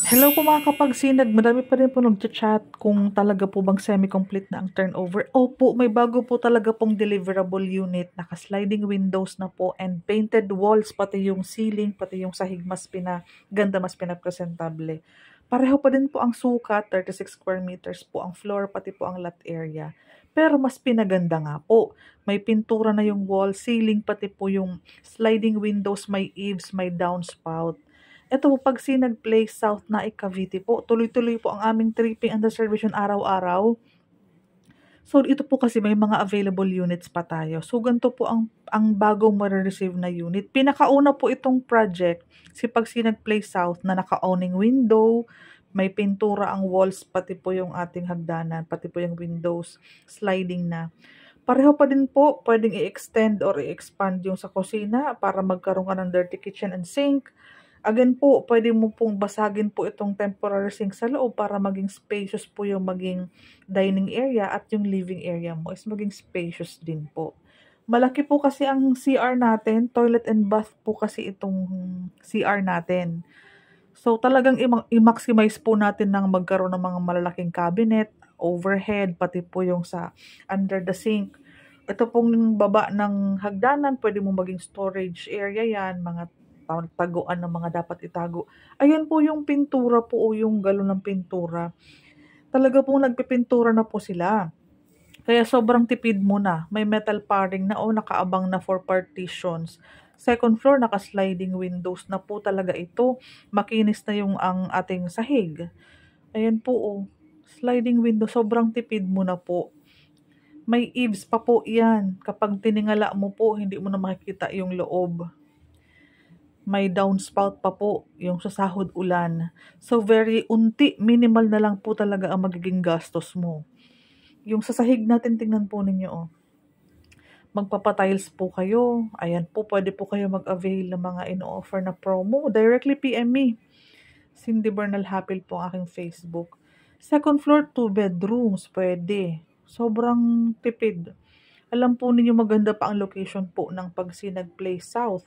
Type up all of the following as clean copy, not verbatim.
Hello po mga kapagsinag, madami pa rin po nagchat-chat kung talaga po bang semi-complete na ang turnover. Opo, may bago po talaga pong deliverable unit, naka-sliding windows na po and painted walls, pati yung ceiling, pati yung sahig mas pinaganda, mas pinapresentable. Pareho pa din po ang sukat, 36 square meters po ang floor, pati po ang lot area. Pero mas pinaganda nga po. May pintura na yung wall, ceiling, pati po yung sliding windows, may eaves, may downspout. Eto po, pag Sinag Place South na Cavite po, tuloy-tuloy po ang aming tripping and reservation araw-araw. So, ito po kasi may mga available units pa tayo. So, ganito po ang bagong marireceive na unit. Pinakauna po itong project, si Pag Sinag Place South na naka-owning window, may pintura ang walls, pati po yung ating hagdanan, pati po yung windows, sliding na. Pareho pa din po, pwedeng i-extend or i-expand yung sa kusina para magkaroon ka ng dirty kitchen and sink. Again po, pwede mo pong basagin po itong temporary sink sa loob para maging spacious po yung maging dining area at yung living area mo is maging spacious din po. Malaki po kasi ang CR natin, toilet and bath po kasi itong CR natin. So talagang i-maximize po natin ng magkaroon ng mga malalaking cabinet, overhead, pati po yung sa under the sink. Ito pong baba ng hagdanan, pwede mo maging storage area yan, mga taguan ng mga dapat itago. Ayan po yung pintura po o yung galon ng pintura. Talaga pong nagpipintura na po sila. Kaya sobrang tipid mo na. May metal paring na o nakaabang na for partitions. Second floor, naka-sliding windows na po talaga ito. Makinis na yung ang ating sahig. Ayan po o. Sliding window, sobrang tipid mo na po. May eaves pa po yan. Kapag tiningala mo po, hindi mo na makikita yung loob. May downspout pa po, yung sa sahod ulan. So very unti, minimal na lang po talaga ang magiging gastos mo. Yung sa sahig natin, tingnan po ninyo oh. Magpapatiles po kayo. Ayan po, pwede po kayo mag-avail ng mga in-offer na promo. Directly PM me. Cindy Bernal Hapil po ang aking Facebook. Second floor, 2 bedrooms. Pwede. Sobrang tipid. Alam po ninyo maganda pa ang location po ng Pagsinag Place South,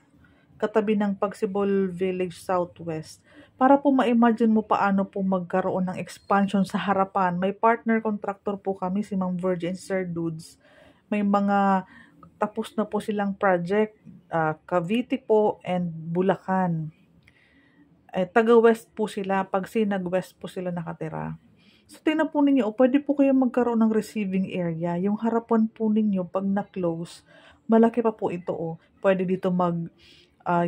katabi ng Pagsibol Village Southwest. Para po ma-imagine mo paano po magkaroon ng expansion sa harapan. May partner contractor po kami, si Ma'am Virgin Sir Dudes. May mga tapos na po silang project, Cavite po and Bulacan. Taga-West po sila, Pagsinag West po sila nakatira. So, tingnan po ninyo, pwede po kayo magkaroon ng receiving area. Yung harapan po ninyo, pag na-close, malaki pa po ito. Pwede dito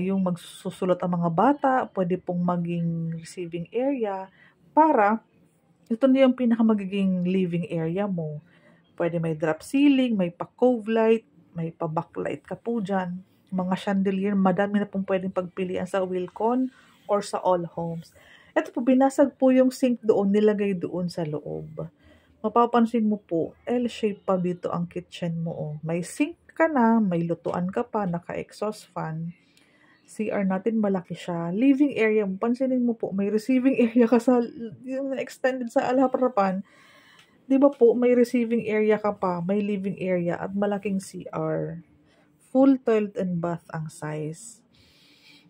yung magsusulat ang mga bata, pwede pong maging receiving area para ito na yung pinakamagiging living area mo. Pwede may drop ceiling, may pa-cove light, may pa-backlight ka po dyan. Mga chandelier, madami na pong pwedeng pagpilian sa Wilcon or sa All Homes. Ito po, binasag po yung sink doon, nilagay doon sa loob. Mapapansin mo po, L-shape pa dito ang kitchen mo. May sink ka na, may lutuan ka pa, naka-exhaust fan. CR natin malaki siya. Living area, pansinin mo po, may receiving area ka sa, yung extended sa harapan. Di ba po, may receiving area ka pa, may living area, at malaking CR. Full toilet and bath ang size.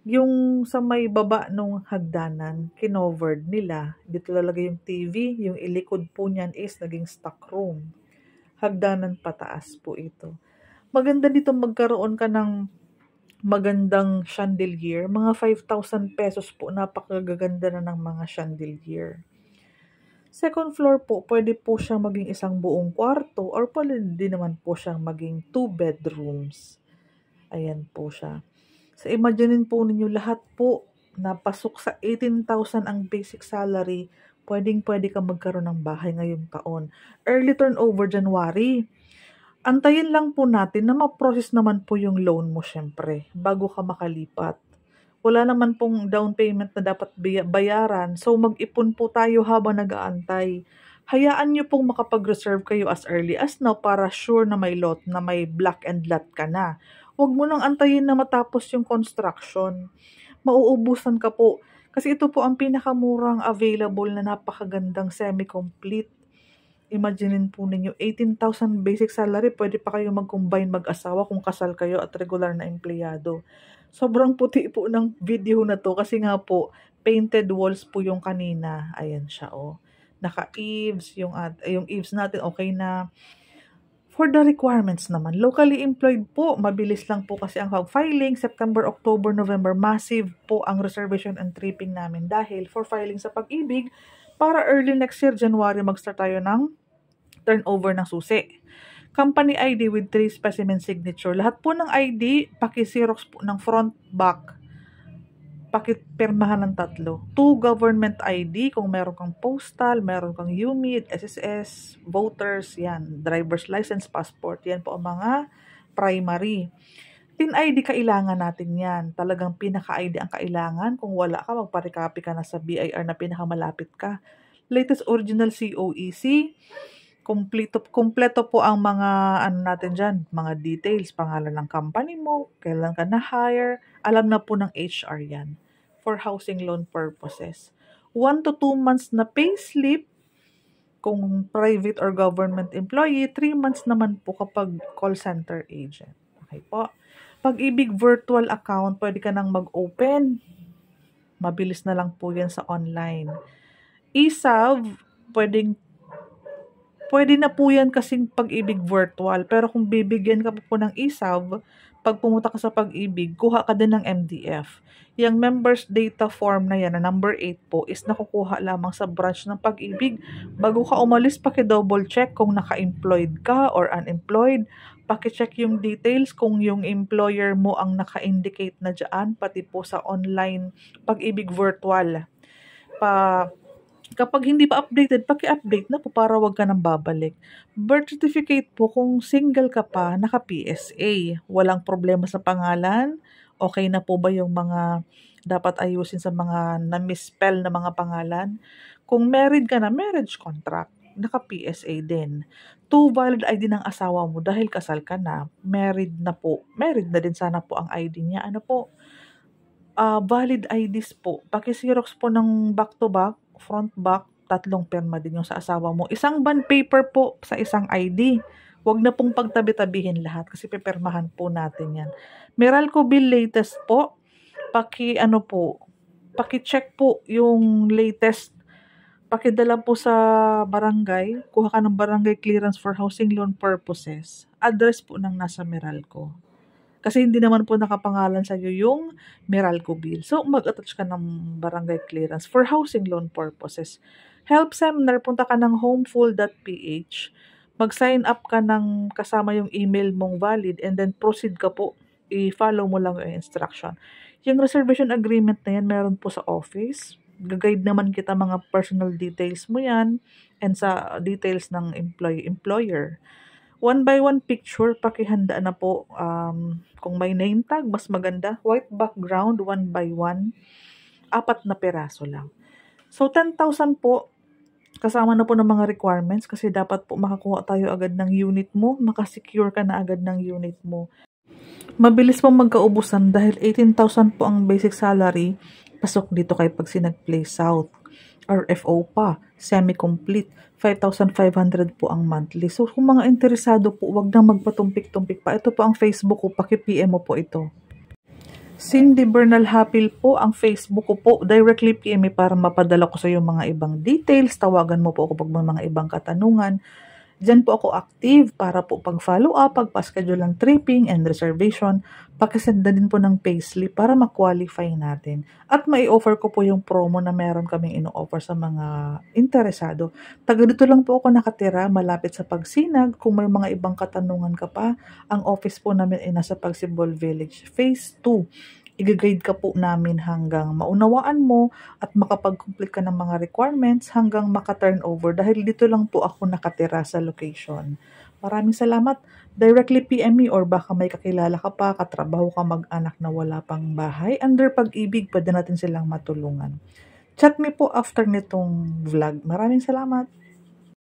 Yung sa may baba nung hagdanan, kinovered nila. Dito lalagay yung TV, yung ilikod po niyan is naging stock room. Hagdanan pataas po ito. Maganda dito magkaroon ka ng magandang chandelier. Mga 5,000 pesos po, napakagaganda na ng mga chandelier. Second floor po, pwede po siyang maging isang buong kwarto or pwede din naman po siyang maging 2 bedrooms. Ayan po siya. So, imagine po ninyo lahat po napasok sa 18,000 ang basic salary, pwedeng-pwede ka magkaroon ng bahay ngayong taon. Early turnover January. Antayin lang po natin na ma-process naman po yung loan mo syempre bago ka makalipat. Wala naman pong down payment na dapat bayaran, so mag-ipon po tayo habang nag-aantay. Hayaan nyo pong makapag-reserve kayo as early as now para sure na may lot, na may block and lot ka na. Huwag mo nang antayin na matapos yung construction. Mauubusan ka po. Kasi ito po ang pinakamurang available na napakagandang semi-complete. Imaginein po ninyo, 18,000 basic salary, pwede pa kayo mag-combine mag-asawa kung kasal kayo at regular na empleyado. Sobrang puti po ng video na 'to kasi nga po painted walls po yung kanina. Ayan siya, oh. Naka-eaves, yung eaves natin okey na. For the requirements naman, locally employed po, mabilis lang po kasi ang filing, September, October, November, massive po ang reservation and tripping namin dahil for filing sa Pag-ibig, para early next year, January, mag-start tayo ng turnover ng susi. Company ID with 3 specimen signature. Lahat po ng ID, paki-xerox po ng front, back, pakipirmahan ng 3. 2 government ID, kung meron kang postal, meron kang UMID, SSS, voters, yan, driver's license, passport, yan po ang mga primary. PIN ID, kailangan natin yan. Talagang pinaka-ID ang kailangan. Kung wala ka, magpa-recopy ka na sa BIR na pinakamalapit ka. Latest original COEC, kumpleto po ang mga natin dyan, mga details, pangalan ng company mo, kailan ka na-hire, alam na po ng HR yan for housing loan purposes. 1 to 2 months na payslip kung private or government employee, 3 months naman po kapag call center agent. Okay po. Pag-ibig virtual account, pwede ka nang mag-open. Mabilis na lang po yan sa online. ESAV, pwede na po yan kasing Pag-ibig virtual. Pero kung bibigyan ka po ng ESAV, pag pumunta ka sa Pag-ibig, kuha ka din ng MDF. Yung members data form na yan, na number 8 po, is nakukuha lamang sa branch ng Pag-ibig. Bago ka umalis, paki-double check kung naka-employed ka or unemployed. Paki-check yung details kung yung employer mo ang naka-indicate na dyan, pati po sa online Pag-ibig virtual. Kapag hindi pa updated, paki-update na po para wag ka nang babalik. Birth certificate po, kung single ka pa, naka-PSA. Walang problema sa pangalan. Okay na po ba yung mga dapat ayusin sa mga na-misspell na mga pangalan? Kung married ka na, marriage contract. Naka-PSA din. 2 valid ID ng asawa mo dahil kasal ka na. Married na po. Married na din sana po ang ID niya. Ano po? Valid IDs po. Paki-xerox po ng back-to-back, front back, 3 pirma din yung sa asawa mo. Isang bond paper po sa isang ID. Huwag na pong pagtabi-tabihin lahat kasi pipirmahan po natin yan. Meralco bill latest po. Paki-check po yung latest. Pakidala po sa barangay. Kuha ka ng barangay clearance for housing loan purposes. Address po ng nasa Meralco. Kasi hindi naman po nakapangalan sa'yo yung Meralco bill. So, mag-attach ka ng barangay clearance for housing loan purposes. Help seminar, punta ka ng homeful.ph. Mag-sign up ka ng kasama yung email mong valid and then proceed ka po. I-follow mo lang yung instruction. Yung reservation agreement na yan, meron po sa office. Gag-guide naman kita mga personal details mo yan and sa details ng employer. 1 by 1 picture, pakihanda na po. Kung may name tag, mas maganda. White background, 1 by 1. 4 na peraso lang. So, 10,000 po. Kasama na po ng mga requirements kasi dapat po makakuha tayo agad ng unit mo. Makasecure ka na agad ng unit mo. Mabilis po magkaubusan dahil 18,000 po ang basic salary. Pasok dito kay pag sinag-play south. RFO pa, semi-complete, 5,500 po ang monthly. So, kung mga interesado po, wag nang magpatumpik-tumpik pa. Ito po ang Facebook ko, paki-PM mo po ito. Cindy Bernal Hapil po ang Facebook ko po. Directly PM para mapadala ko sa iyo mga ibang details. Tawagan mo po ako pag may mga ibang katanungan. Diyan po ako active para po pag-follow up, pag-schedule ng tripping and reservation, pakisend na din po ng payslip para ma-qualify natin. At mai-offer ko po yung promo na meron kaming ino-offer sa mga interesado. Taga dito lang po ako nakatira, malapit sa Pagsinag. Kung may mga ibang katanungan ka pa, ang office po namin ay nasa Pagsibol Village, Phase 2. I-guide ka po namin hanggang maunawaan mo at makapag-complete ka ng mga requirements hanggang maka-turnover dahil dito lang po ako nakatira sa location. Maraming salamat. Directly PM me or baka may kakilala ka pa, katrabaho ka, mag-anak na wala pang bahay. Under Pag-ibig, pwede natin silang matulungan. Chat me po after nitong vlog. Maraming salamat.